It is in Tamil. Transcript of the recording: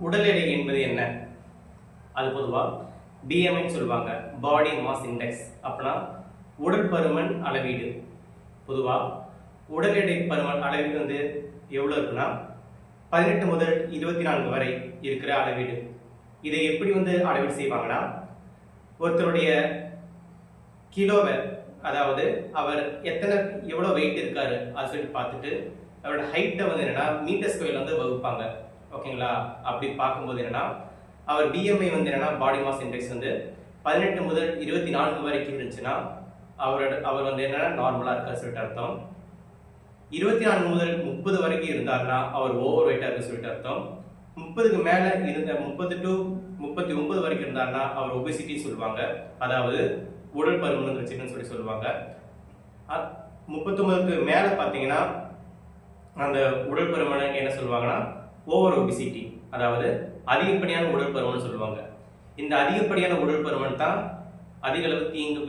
உடல் எடை என்பது என்ன? அது பொதுவா BMI சொல்லுவாங்க, பாடி மாஸ் இண்டெக்ஸ். அப்படின்னா உடல் பருமன் அளவீடு. பொதுவா உடல் எடை பருமன் அளவீடு வந்து எவ்வளவு இருக்குன்னா 18 முதல் 24 வரை இருக்கிற அளவீடு. இதை எப்படி வந்து அளவீடு செய்வாங்கன்னா, ஒருத்தருடைய கிலோவை, அதாவது அவர் எவ்வளவு வெயிட் இருக்காரு அது சொல்லிட்டு பார்த்துட்டு அவரோட ஹைட்டை வந்து என்னன்னா மீட்டர் ஸ்கொயர்ல வந்து வகுப்பாங்க. ஓகேங்களா? அப்படி பார்க்கும்போது என்னன்னா அவர் BMI வந்து என்னன்னா பாடி மாஸ் இண்டெக்ஸ் வந்து 18 முதல் 24 வரைக்கும் இருந்துச்சுன்னா அவர் வந்து என்னன்னா நார்மலா இருக்காரு சொல்லிட்டு அர்த்தம். 24 முதல் 30 வரைக்கும் இருந்தாருன்னா அவர் ஓவர் வெயிட்டா இருக்கு சொல்லிட்டு அர்த்தம். 30க்கு மேல இருந்த 30 டு 39 வரைக்கும் இருந்தாருன்னா அவர் ஒபிசிட்டி சொல்லுவாங்க, அதாவது உடல் பருமன் வச்சுன்னு சொல்லி சொல்லுவாங்க. 39க்கு மேல பாத்தீங்கன்னா அந்த உடல் பருமன் என்ன சொல்லுவாங்கன்னா ஓவர் ஒபிசிட்டி, அதாவது அதிகப்படியான உடல் பருமன் சொல்லுவாங்க. இந்த அதிகப்படியான உடல் பருமன் தான் அதிக அளவு தீங்கு